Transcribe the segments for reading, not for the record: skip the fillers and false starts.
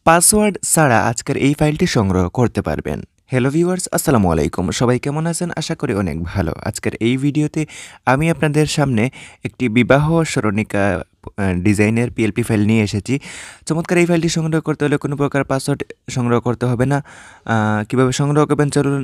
Password ছাড়া আজকের এই ফাইলটি সংগ্রহ করতে পারবেন। হ্যালো ভিউয়ার্স, আসসালামু আলাইকুম। সবাই কেমন আছেন? আশা করি অনেক ভালো। আজকের এই ভিডিওতে আমি আপনাদের সামনে একটি বিবাহ স্মরণিকা ডিজাইনের পিএলপি ফাইল নিয়ে এসেছি। চমৎকার এই ফাইলটি সংগ্রহ করতে হলে কোনো প্রকার পাসওয়ার্ড সংগ্রহ করতে হবে না। কীভাবে সংগ্রহ করবেন চলুন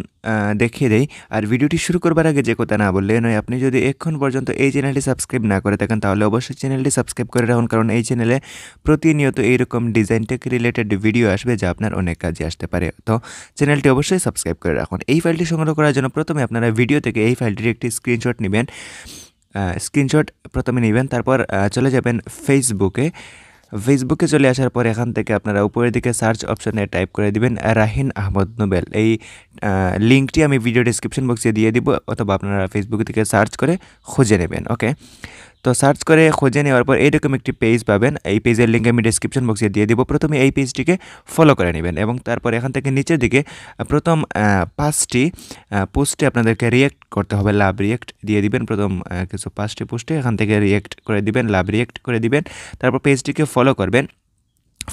দেখিয়ে দেই। আর ভিডিওটি শুরু করবার আগে যে কথা না বললে নয়, আপনি যদি এখন পর্যন্ত এই চ্যানেলটি সাবস্ক্রাইব না করে থাকেন তাহলে অবশ্যই চ্যানেলটি সাবস্ক্রাইব করে রাখুন, কারণ এই চ্যানেলে প্রতিনিয়ত এইরকম ডিজাইন টেক রিলেটেড ভিডিও আসবে যা আপনার অনেক কাজে আসতে পারে। তো চ্যানেলটি অবশ্যই সাবস্ক্রাইব করে রাখুন। এই ফাইলটি সংগ্রহ করার জন্য প্রথমে আপনারা ভিডিও থেকে এই ফাইলটির একটি স্ক্রিনশট নেবেন। স্ক্রিনশট প্রথমে নেবেন, তারপর চলে যাবেন ফেসবুকে চলে আসার পর এখান থেকে আপনারা উপরের দিকে সার্চ অপশনে টাইপ করে দিবেন রাহিন আহমদ নোবেল। এই লিঙ্কটি আমি ভিডিও ডিসক্রিপশন বক্সে দিয়ে দিব, অথবা আপনারা ফেসবুক থেকে সার্চ করে খুঁজে নেবেন। ওকে, তো সার্চ করে খুঁজে নেওয়ার পর এইরকম একটি পেজ পাবেন। এই পেজের লিঙ্ক আমি ডিসক্রিপশন বক্সে দিয়ে দিব। প্রথমে এই পেজটিকে ফলো করে নেবেন এবং তারপর এখান থেকে নিচের দিকে প্রথম 5টি পোস্টে আপনাদেরকে রিয়েক্ট করতে হবে। লাভ রিয়েক্ট দিয়ে দিবেন। প্রথম কিছু 5টি পোস্টে এখান থেকে রিয়েক্ট করে দিবেন, লাভ রিয়েক্ট করে দিবেন। তারপর পেজটিকে ফলো করবেন।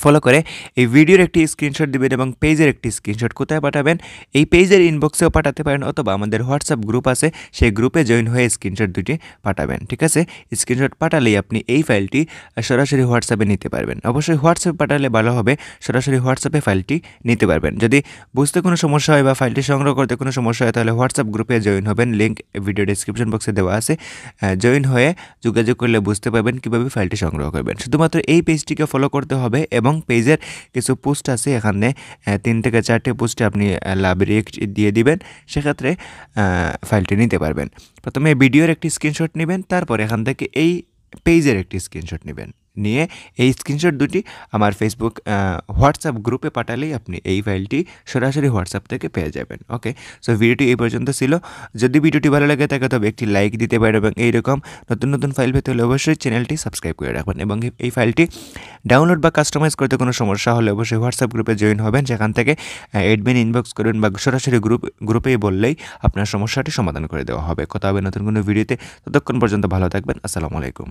ফলো করে এই ভিডিওর একটি স্ক্রিনশট দিবেন এবং পেজের একটি স্ক্রিনশট কোথায় পাঠাবেন? এই পেজের ইনবক্সেও পাঠাতে পারেন, অথবা আমাদের হোয়াটসঅ্যাপ গ্রুপ আছে সেই গ্রুপে জয়েন হয়ে স্ক্রিনশট দুটি পাঠাবেন। ঠিক আছে, স্ক্রিনশট পাঠালেই আপনি এই ফাইলটি সরাসরি হোয়াটসঅ্যাপে নিতে পারবেন। অবশ্যই হোয়াটসঅ্যাপে পাঠালে ভালো হবে, সরাসরি হোয়াটসঅ্যাপে ফাইলটি নিতে পারবেন। যদি বুঝতে কোনো সমস্যা হয় বা ফাইলটি সংগ্রহ করতে কোনো সমস্যা হয় তাহলে হোয়াটসঅ্যাপ গ্রুপে জয়েন হবেন, লিঙ্ক ভিডিও ডিসক্রিপশন বক্সে দেওয়া আছে। জয়েন হয়ে যোগাযোগ করলে বুঝতে পারবেন কীভাবে ফাইলটি সংগ্রহ করবেন। শুধুমাত্র এই পেজটিকে ফলো করতে হবে এবং পেজের কিছু পোস্ট আছে, এখানে 3 থেকে 4টে পোস্টে আপনি লাভ রিয়েক্ট দিয়ে দিবেন, সেক্ষেত্রে ফাইলটি নিতে পারবেন। প্রথমে ভিডিওর একটি স্ক্রিনশট নেবেন, তারপর এখান থেকে এই পেজের একটি স্ক্রিনশট নেবেন, নিয়ে এই স্ক্রিনশট দুটি আমার ফেসবুক হোয়াটসঅ্যাপ গ্রুপে পাঠালেই আপনি এই ফাইলটি সরাসরি হোয়াটসঅ্যাপ থেকে পেয়ে যাবেন। ওকে, সো ভিডিওটি এই পর্যন্ত ছিল। যদি ভিডিওটি ভালো লাগে থাকে তবে একটি লাইক দিতে পারেন এবং এইরকম নতুন নতুন ফাইল পেতে হলে অবশ্যই চ্যানেলটি সাবস্ক্রাইব করে রাখবেন। এবং এই ফাইলটি ডাউনলোড বা কাস্টমাইজ করতে কোনো সমস্যা হলে অবশ্যই হোয়াটসঅ্যাপ গ্রুপে জয়েন হবেন, সেখান থেকে অ্যাডমিন ইনবক্স করুন বা সরাসরি গ্রুপেই বললেই আপনার সমস্যাটি সমাধান করে দেওয়া হবে। কথা হবে নতুন কোনো ভিডিওতে। ততক্ষণ পর্যন্ত ভালো থাকবেন। আসসালামু আলাইকুম।